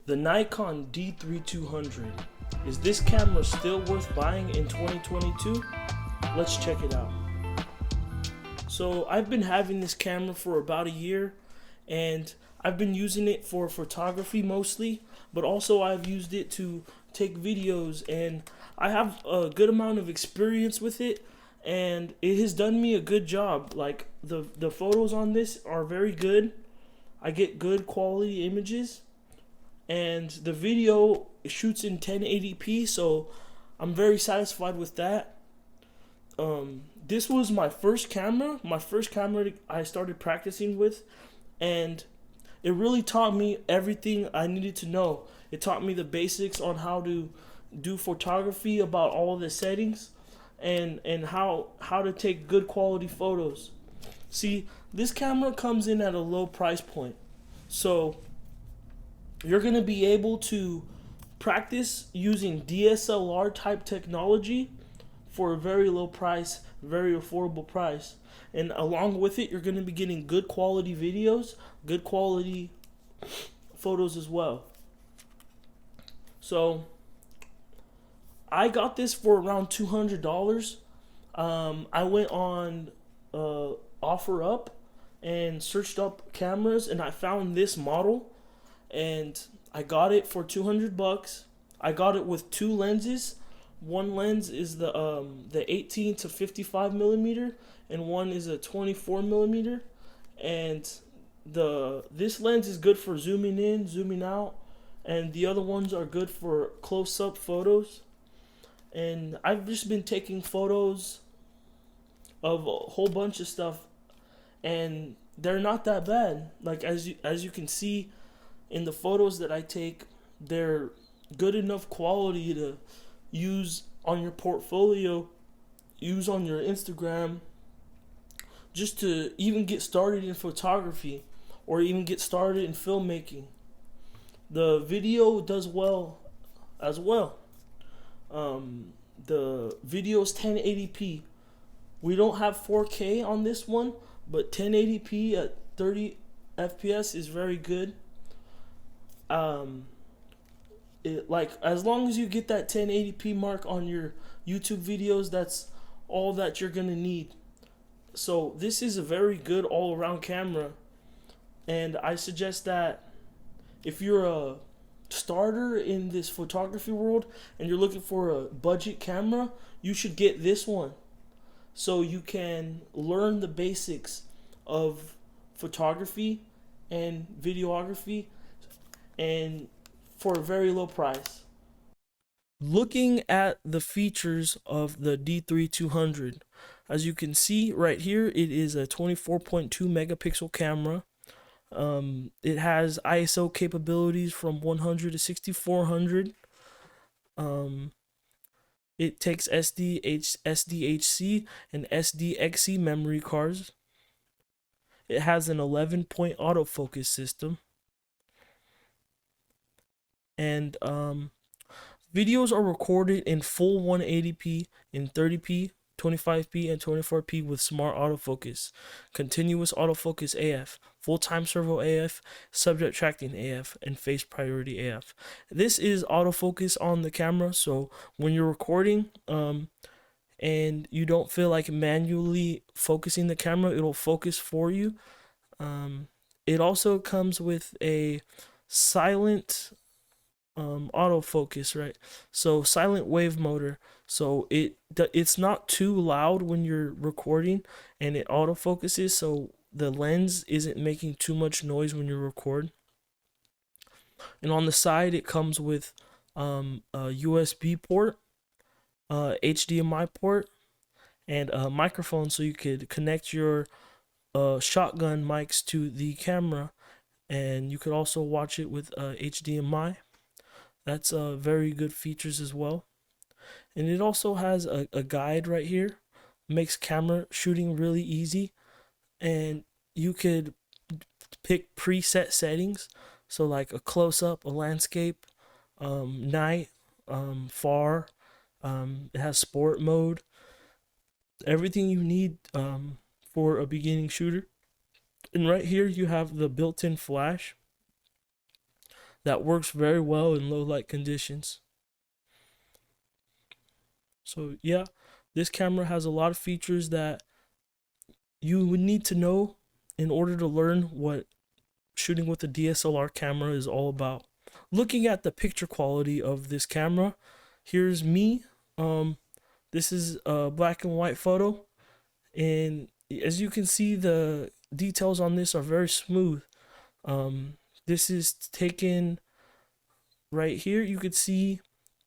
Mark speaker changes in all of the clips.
Speaker 1: The Nikon D3200. Is this camera still worth buying in 2022? Let's check it out. So I've been having this camera for about a year, and I've been using it for photography mostly, but also I've used it to take videos, and I have a good amount of experience with it, and it has done me a good job. Like the photos on this are very good. I get good quality images, and the video shoots in 1080p, so I'm very satisfied with that. This was my first camera I started practicing with, and it really taught me everything I needed to know. It taught me the basics on how to do photography, about all the settings, and how to take good quality photos. See, this camera comes in at a low price point, so you're going to be able to practice using DSLR type technology for a very low price, very affordable price. And along with it, you're going to be getting good quality videos, good quality photos as well. So I got this for around $200. I went on OfferUp and searched up cameras, and I found this model, and I got it for $200. I got it with two lenses. One lens is the 18 to 55 millimeter, and one is a 24 millimeter. And this lens is good for zooming in, zooming out, and the other ones are good for close-up photos. And I've just been taking photos of a whole bunch of stuff, and they're not that bad. Like as you can see in the photos that I take, they're good enough quality to use on your portfolio, use on your Instagram, just to even get started in photography or even get started in filmmaking. The video does well as well. The video is 1080p. We don't have 4K on this one, but 1080p at 30 FPS is very good. Like as long as you get that 1080p mark on your YouTube videos, that's all that you're gonna need. So this is a very good all-around camera, and I suggest that if you're a starter in this photography world and you're looking for a budget camera, you should get this one, so you can learn the basics of photography and videography, and for a very low price. Looking at the features of the D3200, as you can see right here, it is a 24.2 megapixel camera. It has ISO capabilities from 100 to 6400. It takes SDHC and SDXC memory cards. It has an 11-point autofocus system. And videos are recorded in full 180p, in 30p, 25p, and 24p with smart autofocus, continuous autofocus AF, full-time servo AF, subject tracking AF, and face priority AF. This is autofocus on the camera, so when you're recording and you don't feel like manually focusing the camera, it'll focus for you. It also comes with a silent autofocus, right? So silent wave motor, so it's not too loud when you're recording, and it autofocuses, so the lens isn't making too much noise when you record. And on the side, it comes with a USB port, HDMI port, and a microphone, so you could connect your shotgun mics to the camera, and you could also watch it with HDMI. That's very good features as well. And it also has a guide right here. Makes camera shooting really easy, and you could pick preset settings, so like a close-up, a landscape, night, far. It has sport mode, everything you need for a beginning shooter. And right here you have the built-in flash. that works very well in low light conditions. So yeah, this camera has a lot of features that you would need to know in order to learn what shooting with a DSLR camera is all about. Looking at the picture quality of this camera, here's me. This is a black and white photo, and as you can see, the details on this are very smooth. This is taken right here. You could see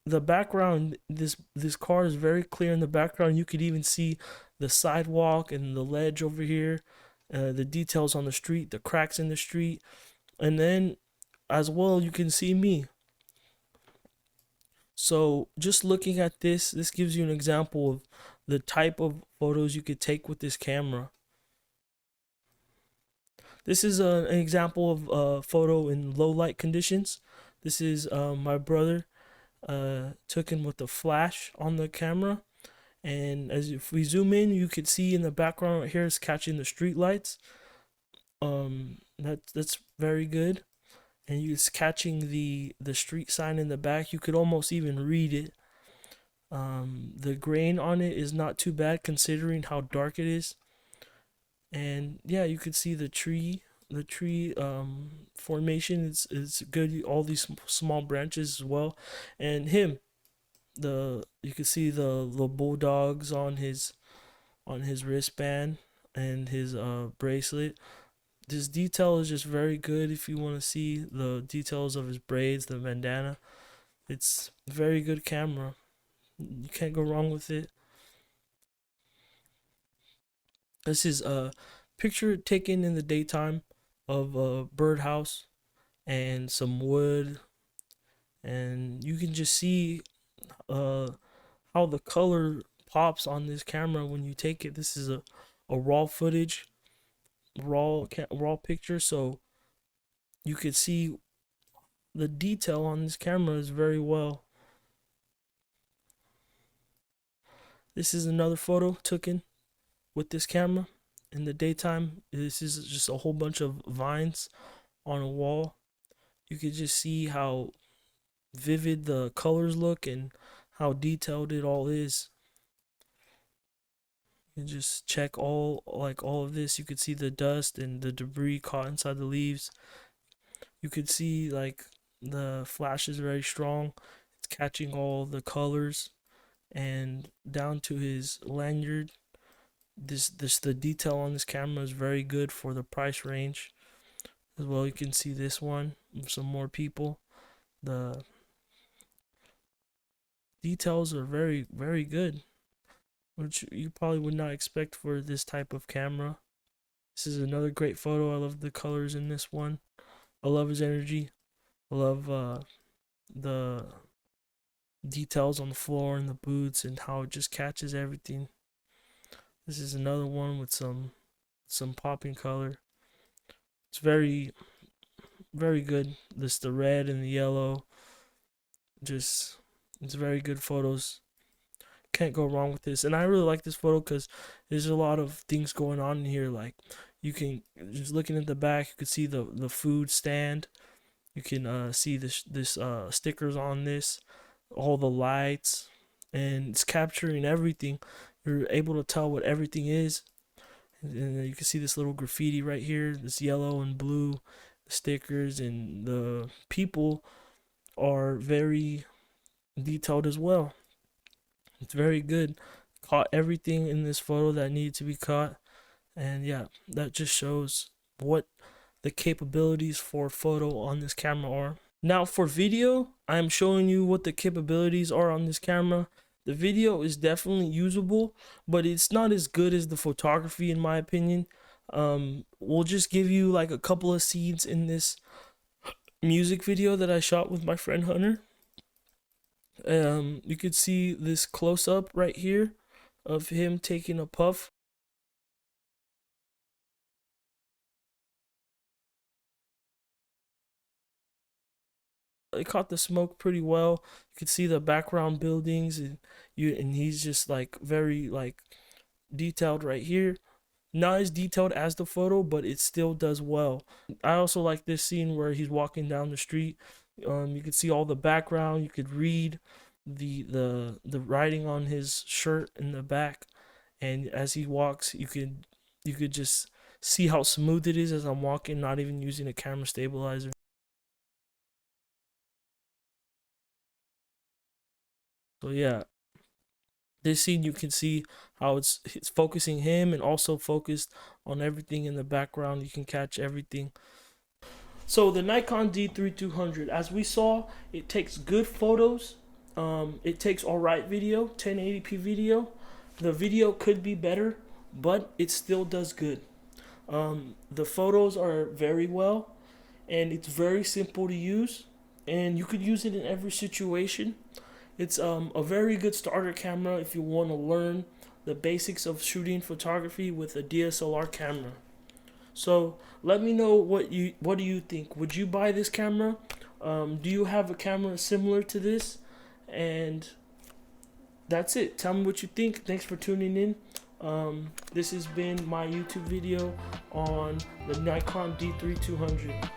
Speaker 1: the background. This car is very clear in the background. You could even see the sidewalk and the ledge over here, the details on the street, the cracks in the street, and then as well you can see me. So just looking at this gives you an example of the type of photos you could take with this camera. This is an example of a photo in low light conditions. This is my brother taken with the flash on the camera, and as if we zoom in, you could see in the background right here is catching the street lights. That's very good, and it's catching the street sign in the back. You could almost even read it. The grain on it is not too bad considering how dark it is. And yeah, you could see the tree formation is good. All these small branches as well, and him, the you could see the bulldogs on his wristband and his bracelet. This detail is just very good. If you want to see the details of his braids, the bandana, it's a very good camera. You can't go wrong with it. This is a picture taken in the daytime of a birdhouse and some wood, and you can just see uh, how the color pops on this camera when you take it. This is a raw footage, raw picture, so you could see the detail on this camera is very well. This is another photo taken with this camera in the daytime. This is just a whole bunch of vines on a wall. You could just see how vivid the colors look and how detailed it all is. You just check all of this. You could see the dust and the debris caught inside the leaves. You could see like the flash is very strong. It's catching all the colors, and down to his lanyard. This the detail on this camera is very good for the price range as well. You can see this one, some more people. The details are very good, which you probably would not expect for this type of camera. This is another great photo. I love the colors in this one. I love his energy. I love the details on the floor and the boots and how it just catches everything. This is another one with some popping color. It's very good. This the red and the yellow. Just it's very good photos. Can't go wrong with this. And I really like this photo because there's a lot of things going on in here. Like you can just looking at the back, you can see the food stand. You can see this stickers on this, all the lights, and it's capturing everything. You're able to tell what everything is. And you can see this little graffiti right here, this yellow and blue stickers, and the people are very detailed as well. It's very good. Caught everything in this photo that needed to be caught. And yeah, that just shows what the capabilities for photo on this camera are. Now for video, I'm showing you what the capabilities are on this camera. The video is definitely usable, but it's not as good as the photography in my opinion. We'll just give you like a couple of scenes in this music video that I shot with my friend Hunter. You could see this close up right here of him taking a puff. It caught the smoke pretty well. You could see the background buildings, and he's just like very like detailed right here. Not as detailed as the photo, but it still does well. I also like this scene where he's walking down the street. You could see all the background. You could read the writing on his shirt in the back, and as he walks, you could just see how smooth it is as I'm walking, not even using a camera stabilizer. So yeah, this scene you can see how it's focusing him and also focused on everything in the background. You can catch everything. So the Nikon D3200, as we saw, it takes good photos. It takes alright video, 1080p video. The video could be better, but it still does good. The photos are very well, and it's very simple to use, and you could use it in every situation. It's a very good starter camera if you want to learn the basics of shooting photography with a DSLR camera. So let me know what do you think? Would you buy this camera? Do you have a camera similar to this? And that's it. Tell me what you think. Thanks for tuning in. This has been my YouTube video on the Nikon D3200.